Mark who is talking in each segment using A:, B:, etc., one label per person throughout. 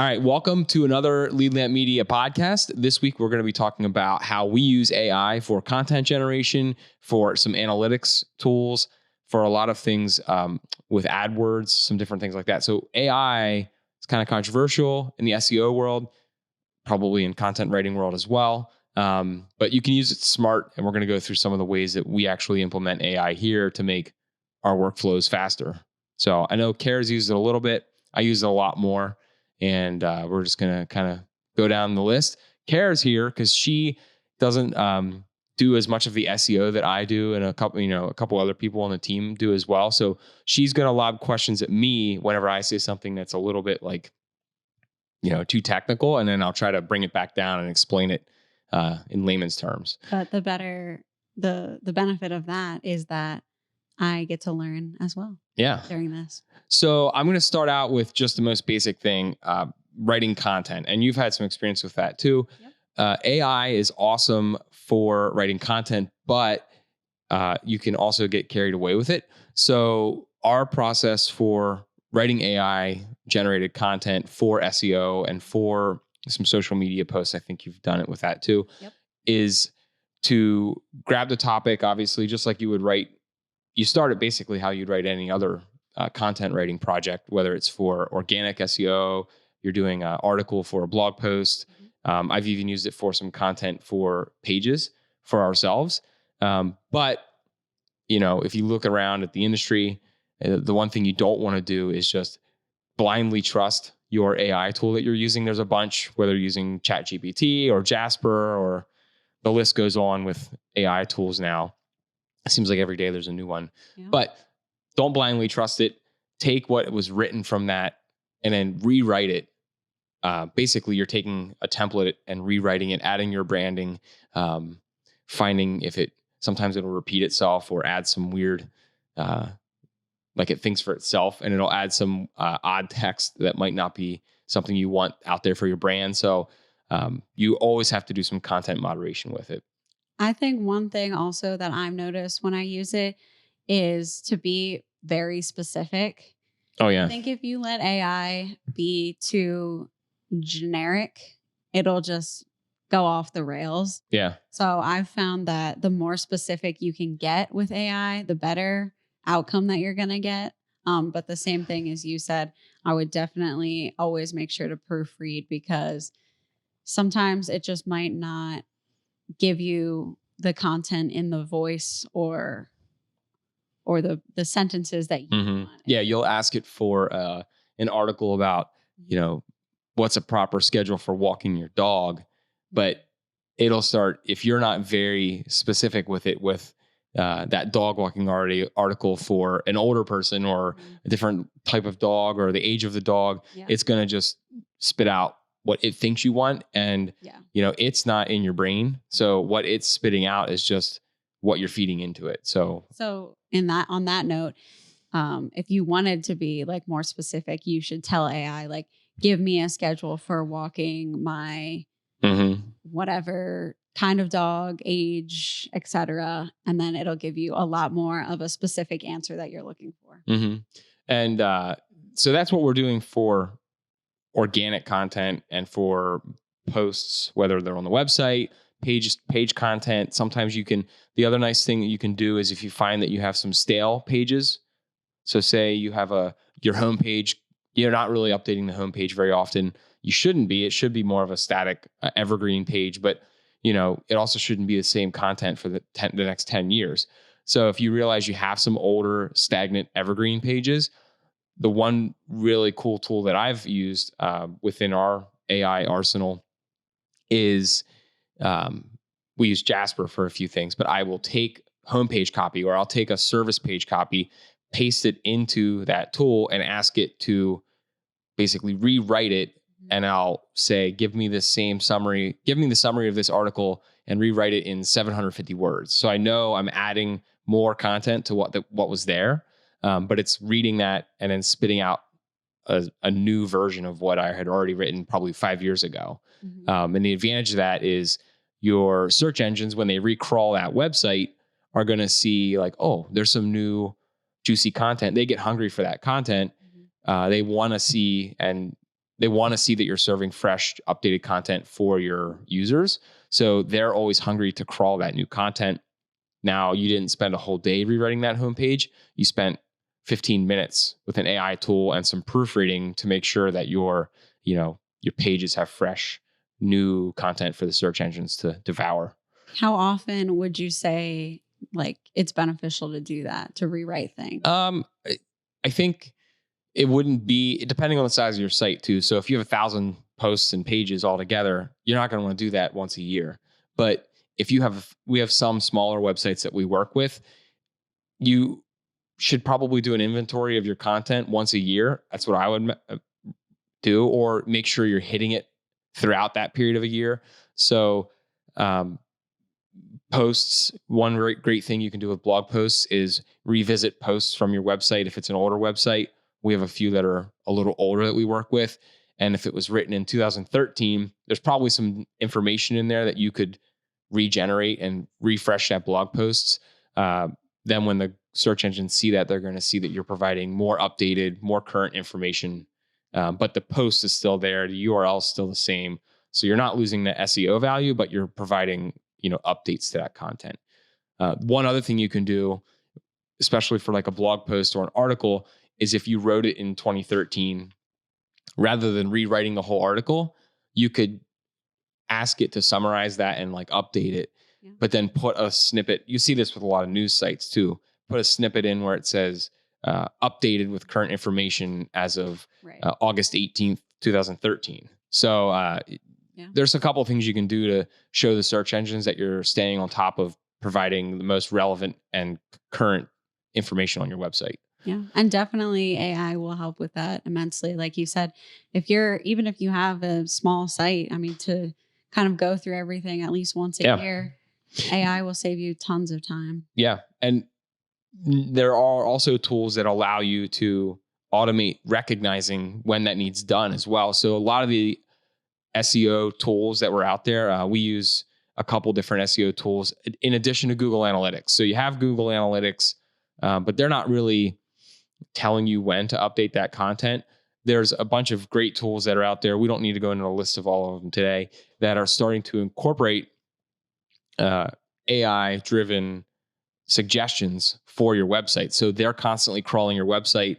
A: All right, welcome to another Leadlamp Media podcast. This week, we're going to be talking about how we use AI for content generation, for some analytics tools, for a lot of things with AdWords, some different things like that. So AI is kind of controversial in the SEO world, probably in content writing world as well. But you can use it smart, and we're going to go through some of the ways that we actually implement AI here to make our workflows faster. So I know Kara's used it a little bit. I use it a lot more. And we're just going to kind of go down the list. Kara's here because she doesn't do as much of the SEO that I do, and a couple other people on the team do as well. So she's going to lob questions at me whenever I say something that's a little bit like, too technical, and then I'll try to bring it back down and explain it in layman's terms.
B: But the benefit of that is that I get to learn as well.
A: Yeah.
B: During this.
A: So I'm going to start out with just the most basic thing, writing content. And you've had some experience with that too. Yep. AI is awesome for writing content, but you can also get carried away with it. So our process for writing AI generated content for SEO and for some social media posts, I think you've done it with that too, yep, is to grab the topic, obviously, just like you would write. You start it basically how you'd write any other content writing project, whether it's for organic SEO, you're doing an article for a blog post. Mm-hmm. I've even used it for some content for pages for ourselves. But, if you look around at the industry, the one thing you don't want to do is just blindly trust your AI tool that you're using. There's a bunch, whether you're using ChatGPT or Jasper, or the list goes on with AI tools now. It seems like every day there's a new one, but don't blindly trust it. Take what was written from that and then rewrite it. Basically, you're taking a template and rewriting it, adding your branding, finding if sometimes it'll repeat itself or add some weird, like it thinks for itself, and it'll add some odd text that might not be something you want out there for your brand. So you always have to do some content moderation with it.
B: I think one thing also that I've noticed when I use it is to be very specific.
A: Oh, yeah.
B: I think if you let AI be too generic, it'll just go off the rails.
A: Yeah.
B: So I've found that the more specific you can get with AI, the better outcome that you're going to get. But the same thing as you said, I would definitely always make sure to proofread, because sometimes it just might not give you the content in the voice or the sentences that you want.
A: Yeah, you'll ask it for an article about, what's a proper schedule for walking your dog, but it'll start, if you're not very specific with it, with that dog walking article for an older person or a different type of dog or the age of the dog, it's going to just spit out what it thinks you want. And, it's not in your brain. So what it's spitting out is just what you're feeding into it. So
B: on that note, if you wanted to be like more specific, you should tell AI, like, give me a schedule for walking my whatever kind of dog, age, etc. And then it'll give you a lot more of a specific answer that you're looking for.
A: Mm-hmm. And so that's what we're doing for organic content and for posts, whether they're on the website, page content. Sometimes the other nice thing that you can do is if you find that you have some stale pages. So say you have your homepage, you're not really updating the homepage very often. You shouldn't be. It should be more of a static evergreen page, but it also shouldn't be the same content for the next 10 years. So if you realize you have some older stagnant evergreen pages, the one really cool tool that I've used within our AI arsenal is we use Jasper for a few things, but I will take homepage copy, or I'll take a service page copy, paste it into that tool and ask it to basically rewrite it. And I'll say, give me the summary of this article and rewrite it in 750 words. So I know I'm adding more content to what was there, but it's reading that and then spitting out a new version of what I had already written probably 5 years ago. Mm-hmm. And the advantage of that is your search engines, when they recrawl that website, are going to see like, oh, there's some new juicy content. They get hungry for that content. Mm-hmm. They want to see and they want to see that you're serving fresh, updated content for your users. So they're always hungry to crawl that new content. Now, you didn't spend a whole day rewriting that homepage. You spent 15 minutes with an AI tool and some proofreading to make sure that your pages have fresh, new content for the search engines to devour.
B: How often would you say like it's beneficial to do that, to rewrite things?
A: I think it wouldn't be, depending on the size of your site too. So if you have 1,000 posts and pages all together, you're not going to want to do that once a year. But if we have some smaller websites that we work with, you should probably do an inventory of your content once a year. That's what I would do, or make sure you're hitting it throughout that period of a year. So posts, one great thing you can do with blog posts is revisit posts from your website. If it's an older website, we have a few that are a little older that we work with. And if it was written in 2013, there's probably some information in there that you could regenerate and refresh that blog posts. Then when the search engines see that, they're going to see that you're providing more updated, more current information. But the post is still there. The URL is still the same. So you're not losing the SEO value, but you're providing, updates to that content. One other thing you can do, especially for like a blog post or an article, is if you wrote it in 2013, rather than rewriting the whole article, you could ask it to summarize that and like update it, but then put a snippet. You see this with a lot of news sites too. Put a snippet in where it says updated with current information as of August 18th, 2013. So there's a couple of things you can do to show the search engines that you're staying on top of providing the most relevant and current information on your website.
B: Yeah. And definitely AI will help with that immensely. Like you said, even if you have a small site, I mean, to kind of go through everything at least once a year, AI will save you tons of time.
A: Yeah. And there are also tools that allow you to automate recognizing when that needs done as well. So a lot of the SEO tools that were out there, we use a couple different SEO tools in addition to Google Analytics. So you have Google Analytics, but they're not really telling you when to update that content. There's a bunch of great tools that are out there. We don't need to go into a list of all of them today that are starting to incorporate AI-driven suggestions for your website. So they're constantly crawling your website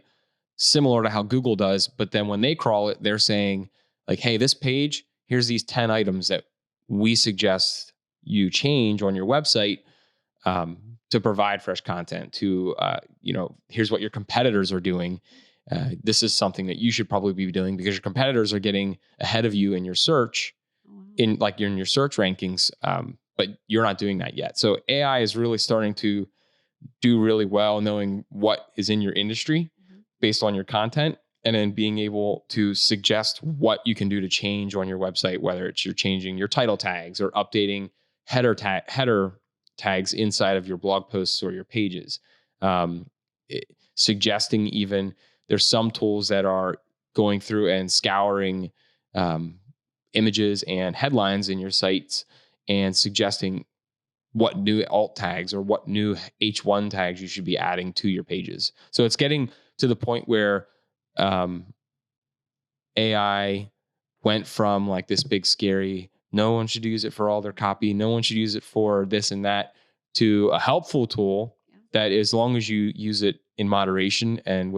A: similar to how Google does. But then when they crawl it, they're saying like, hey, this page, here's these 10 items that we suggest you change on your website to provide fresh content, to, here's what your competitors are doing. This is something that you should probably be doing because your competitors are getting ahead of you in your search, in your search rankings, but you're not doing that yet. So AI is really starting to do really well knowing what is in your industry based on your content, and then being able to suggest what you can do to change on your website, whether it's you're changing your title tags or updating header tags inside of your blog posts or your pages. Suggesting even, there's some tools that are going through and scouring images and headlines in your sites and suggesting what new alt tags or what new H1 tags you should be adding to your pages. So it's getting to the point where AI went from like this big scary, no one should use it for all their copy, no one should use it for this and that, to a helpful tool that, as long as you use it in moderation and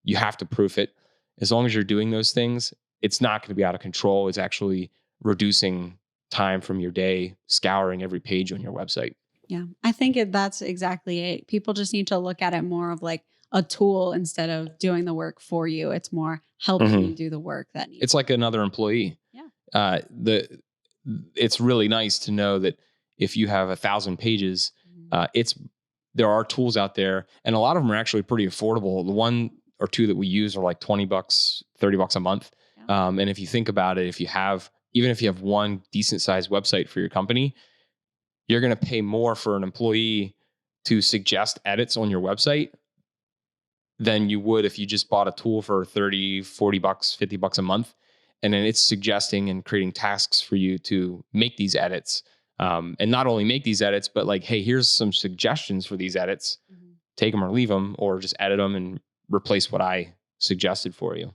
A: you have to proof it, as long as you're doing those things, it's not going to be out of control. It's actually reducing time from your day scouring every page on your website.
B: Yeah, I think that's exactly it. People just need to look at it more of like a tool instead of doing the work for you. It's more helping you do the work that needs.
A: It's like another employee. Yeah. It's really nice to know that if you have 1,000 pages, there are tools out there, and a lot of them are actually pretty affordable. The one or two that we use are like $20, $30 a month. Yeah. And if you think about it, even if you have one decent sized website for your company, you're going to pay more for an employee to suggest edits on your website than you would if you just bought a tool for $30, $40, $50 a month. And then it's suggesting and creating tasks for you to make these edits. And not only make these edits, but like, hey, here's some suggestions for these edits. Take them or leave them, or just edit them and replace what I suggested for you.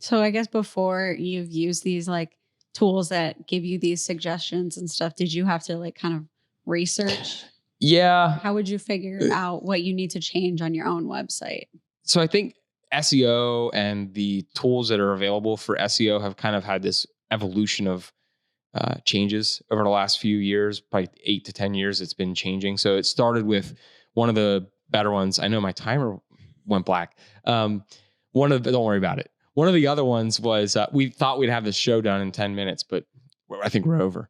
B: So I guess before you've used these like tools that give you these suggestions and stuff, did you have to like kind of research?
A: Yeah.
B: How would you figure out what you need to change on your own website?
A: So I think SEO and the tools that are available for SEO have kind of had this evolution of changes over the last few years, probably 8 to 10 years. It's been changing. So it started with one of the better ones. I know my timer went black. Don't worry about it. One of the other ones was we thought we'd have this show done in 10 minutes, but I think we're over.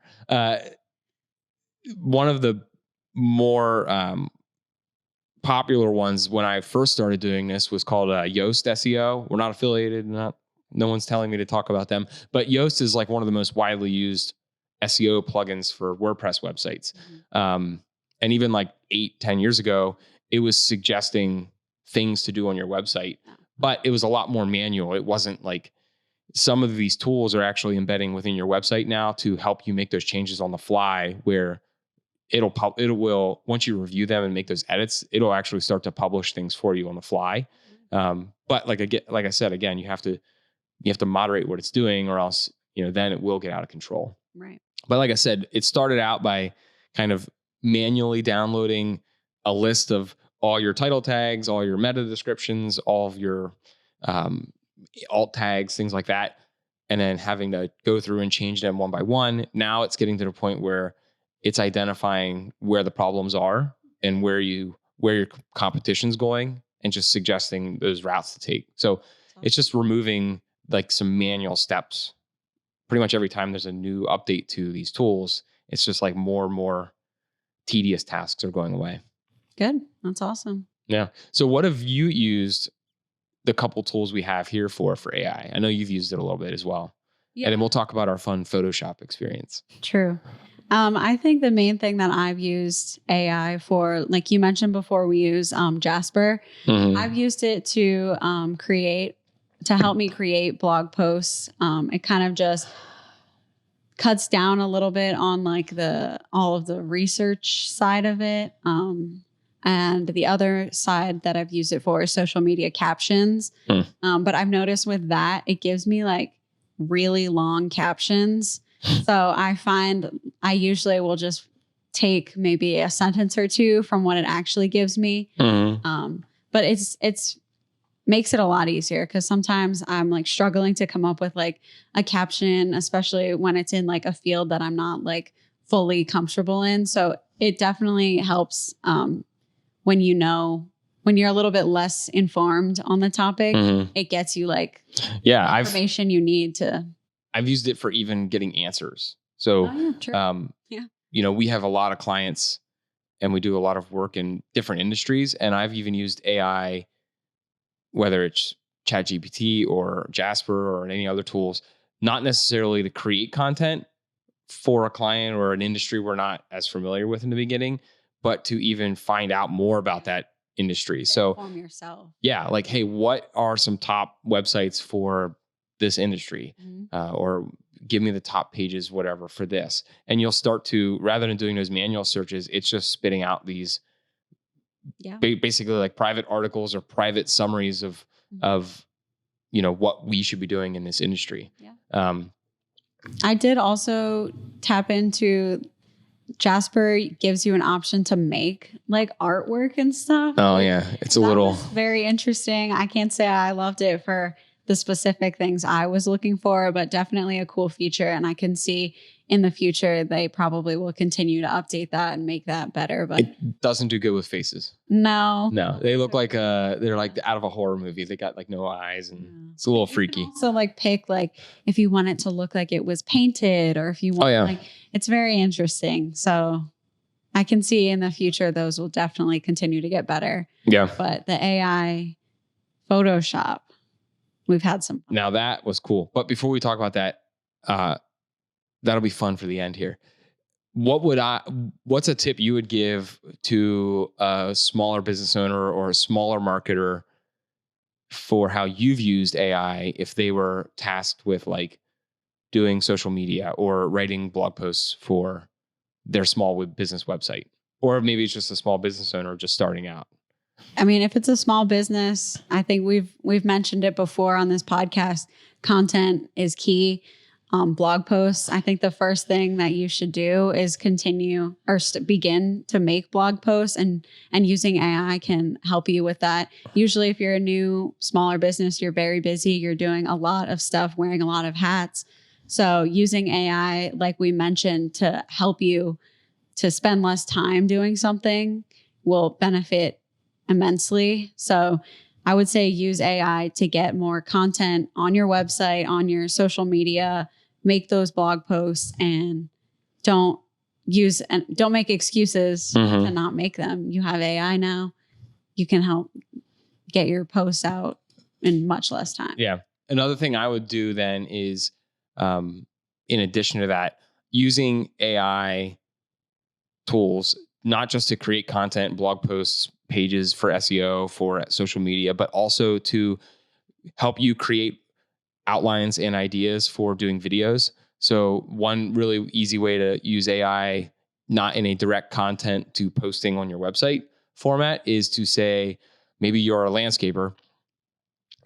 A: One of the more popular ones when I first started doing this was called Yoast SEO. We're not affiliated, no one's telling me to talk about them, but Yoast is like one of the most widely used SEO plugins for WordPress websites. And even like 8-10 years ago, it was suggesting things to do on your website, but it was a lot more manual. It wasn't like some of these tools are actually embedding within your website now to help you make those changes on the fly, where it will, once you review them and make those edits, it'll actually start to publish things for you on the fly. But like I said, again, you have to moderate what it's doing, or else, then it will get out of control.
B: Right.
A: But like I said, it started out by kind of manually downloading a list of all your title tags, all your meta descriptions, all of your alt tags, things like that, and then having to go through and change them one by one. Now it's getting to the point where it's identifying where the problems are and where your competition's going, and just suggesting those routes to take. So it's just removing like some manual steps. Pretty much every time there's a new update to these tools, it's just like more and more tedious tasks are going away.
B: Good. That's awesome.
A: Yeah. So what have you used the couple tools we have here for AI? I know you've used it a little bit as well. Yeah. And then we'll talk about our fun Photoshop experience.
B: True. I think the main thing that I've used AI for, like you mentioned before, we use Jasper. Mm-hmm. I've used it to help me create blog posts. It kind of just cuts down a little bit on like all of the research side of it. And the other side that I've used it for is social media captions. But I've noticed with that, it gives me like really long captions. So I find I usually will just take maybe a sentence or two from what it actually gives me. Mm-hmm. But it's makes it a lot easier, because sometimes I'm like struggling to come up with like a caption, especially when it's in like a field that I'm not like fully comfortable in. So it definitely helps when you're a little bit less informed on the topic. Mm-hmm. It gets you like information you need to.
A: I've used it for even getting answers. So, we have a lot of clients and we do a lot of work in different industries. And I've even used AI, whether it's ChatGPT or Jasper or any other tools, not necessarily to create content for a client or an industry we're not as familiar with in the beginning, but to even find out more about that industry. So
B: inform yourself.
A: Yeah. Like, hey, what are some top websites for this industry? Mm-hmm. Or give me the top pages, whatever, for this. And you'll start to, rather than doing those manual searches, it's just spitting out these basically like private articles or private summaries of what we should be doing in this industry. Yeah.
B: I did also tap into Jasper. Gives you an option to make like artwork and stuff.
A: Oh yeah. It's a little
B: very interesting. I can't say I loved it for the specific things I was looking for, but definitely a cool feature. And I can see in the future, they probably will continue to update that and make that better. But
A: it doesn't do good with faces.
B: No,
A: they look like they're like out of a horror movie. They got like no eyes, and it's a little freaky.
B: So like pick like if you want it to look like it was painted, or if you want like, it's very interesting. So I can see in the future those will definitely continue to get better.
A: Yeah.
B: But the AI Photoshop, we've had some fun.
A: Now that was cool. But before we talk about that, that'll be fun for the end here. What's a tip you would give to a smaller business owner or a smaller marketer for how you've used AI if they were tasked with like doing social media or writing blog posts for their small business website? Or maybe it's just a small business owner just starting out.
B: I mean, if it's a small business, I think we've mentioned it before on this podcast. Content is key. Blog posts. I think the first thing that you should do is continue or begin to make blog posts, and using AI can help you with that. Usually, if you're a new, smaller business, you're very busy. You're doing a lot of stuff, wearing a lot of hats. So using AI, like we mentioned, to help you to spend less time doing something will benefit immensely. So I would say use AI to get more content on your website, on your social media, make those blog posts, and don't make excuses to not make them. You have AI now. You can help get your posts out in much less time.
A: Yeah. Another thing I would do then is, in addition to that, using AI tools, not just to create content, blog posts, pages for SEO, for social media, but also to help you create outlines and ideas for doing videos. So one really easy way to use AI, not in a direct content to posting on your website format, is to say, maybe you're a landscaper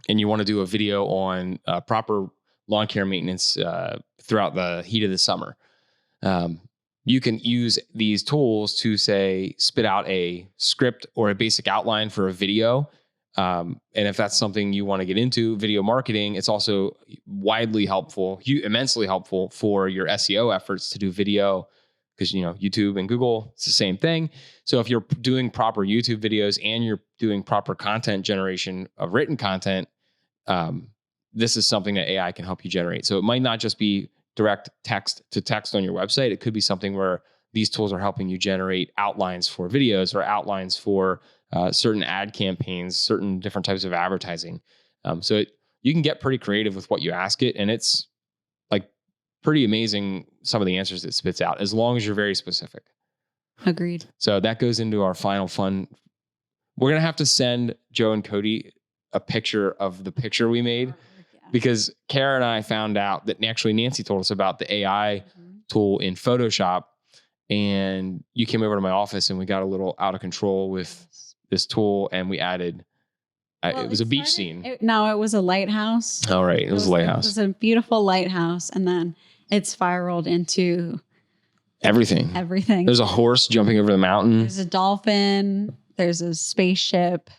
A: and you want to do a video on proper lawn care maintenance throughout the heat of the summer. You can use these tools to say, spit out a script or a basic outline for a video. And if that's something you want to get into, video marketing, it's also widely helpful, immensely helpful for your SEO efforts to do video, because, YouTube and Google, it's the same thing. So if you're doing proper YouTube videos and you're doing proper content generation of written content, this is something that AI can help you generate. So it might not just be direct text to text on your website. It could be something where these tools are helping you generate outlines for videos or outlines for certain ad campaigns, certain different types of advertising. So you can get pretty creative with what you ask it, and it's like pretty amazing some of the answers it spits out, as long as you're very specific.
B: Agreed.
A: So that goes into our final fun. We're going to have to send Joe and Cody a picture of the picture we made, because Kara and I found out that actually Nancy told us about the AI tool in Photoshop, and you came over to my office and we got a little out of control with this tool, and we added, it was a beach scene.
B: It was a lighthouse.
A: All right. It was a lighthouse.
B: It was a beautiful lighthouse. And then it spiraled into
A: everything. There's a horse jumping over the mountain.
B: There's a dolphin. There's a spaceship.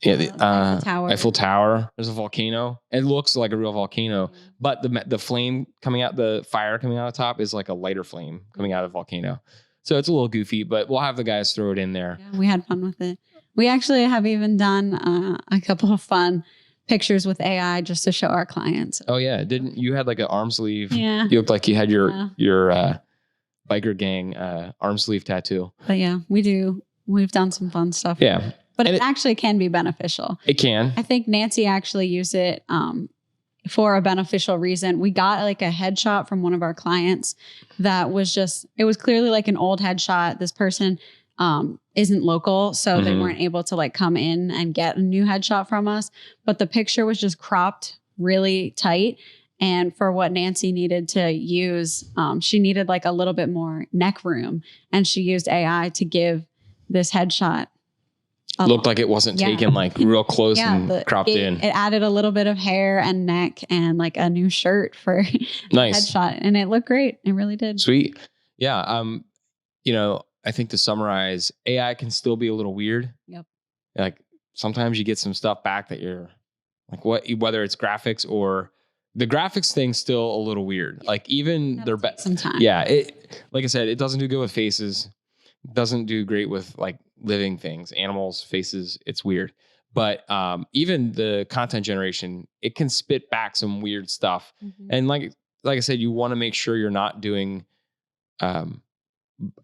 A: Yeah, Eiffel Tower. There's a volcano. It looks like a real volcano, but the flame coming out, the fire coming out of the top is like a lighter flame coming out of the volcano. So it's a little goofy, but we'll have the guys throw it in there.
B: Yeah, we had fun with it. We actually have even done a couple of fun pictures with AI just to show our clients.
A: Oh yeah, didn't you had like an arm sleeve?
B: Yeah,
A: you looked like you had your biker gang arm sleeve tattoo.
B: But yeah, we've done some fun stuff.
A: Yeah.
B: But it actually can be beneficial.
A: It can.
B: I think Nancy actually used it for a beneficial reason. We got like a headshot from one of our clients that was it was clearly like an old headshot. This person isn't local, so they weren't able to like come in and get a new headshot from us. But the picture was just cropped really tight. And for what Nancy needed to use, she needed like a little bit more neck room. And she used AI to give this headshot.
A: Looked like it wasn't taken like real close and cropped in.
B: It added a little bit of hair and neck and like a new shirt for
A: nice
B: headshot, and it looked great. It really did.
A: Sweet. Yeah. I think to summarize, AI can still be a little weird.
B: Yep.
A: Like sometimes you get some stuff back that you're like, whether it's graphics or the graphics thing's still a little weird. Yeah. Like even
B: they're some time.
A: Yeah. Like I said, it doesn't do good with faces. Doesn't do great with like living things, animals, faces. It's weird. But even the content generation, it can spit back some weird stuff. And like I said, you want to make sure you're not doing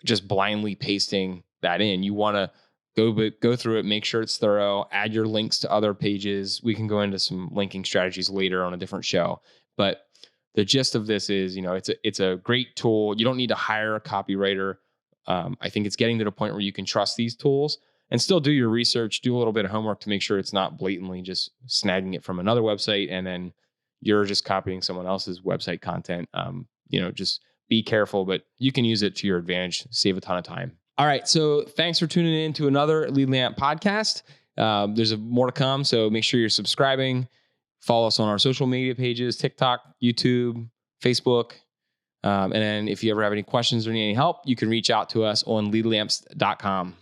A: just blindly pasting that in. You want to go through it, make sure it's thorough, add your links to other pages. We can go into some linking strategies later on a different show. But the gist of this is, it's a great tool. You don't need to hire a copywriter. I think it's getting to the point where you can trust these tools and still do your research, do a little bit of homework to make sure it's not blatantly just snagging it from another website and then you're just copying someone else's website content. Just be careful, but you can use it to your advantage, save a ton of time. All right. So thanks for tuning in to another Lead Lamp podcast. There's more to come. So make sure you're subscribing. Follow us on our social media pages, TikTok, YouTube, Facebook. And then if you ever have any questions or need any help, you can reach out to us on leadlamps.com.